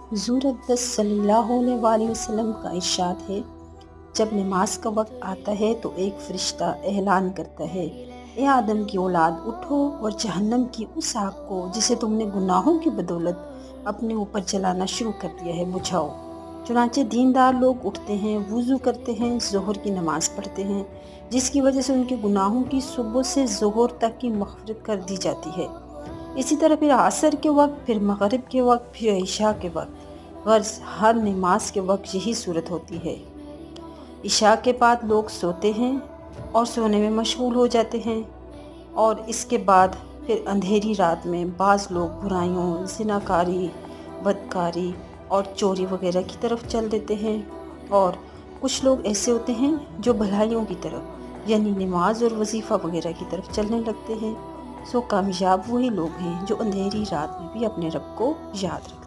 हुज़ूर अक़दस सल्लल्लाहु अलैहि वसल्लम का इरशाद है, जब नमाज का वक्त आता है तो एक फ़रिश्ता ऐलान करता है, ए आदम की औलाद, उठो और जहन्नम की उस आग को जिसे तुमने गुनाहों की बदौलत अपने ऊपर जलाना शुरू कर दिया है, बुझाओ। चुनांचे दीनदार लोग उठते हैं, वुज़ू करते हैं, ज़ोहर की नमाज़ पढ़ते हैं, जिसकी वजह से उनके गुनाहों की सुबह से ज़ोहर तक की मग़फ़िरत कर दी जाती है। इसी तरह फिर असर के वक्त, फिर मगरिब के वक्त, फिर इशा के वक्त, गर्ज़ हर नमाज के वक्त यही सूरत होती है। इशा के बाद लोग सोते हैं और सोने में मशगूल हो जाते हैं, और इसके बाद फिर अंधेरी रात में बाज़ लोग बुराइयों, ज़िनाकारी, बदकारी और चोरी वगैरह की तरफ चल देते हैं, और कुछ लोग ऐसे होते हैं जो भलाइयों की तरफ यानी नमाज और वजीफ़ा वगैरह की तरफ चलने लगते हैं। सो कामयाब वही लोग हैं जो अंधेरी रात में भी अपने रब को याद रखते हैं।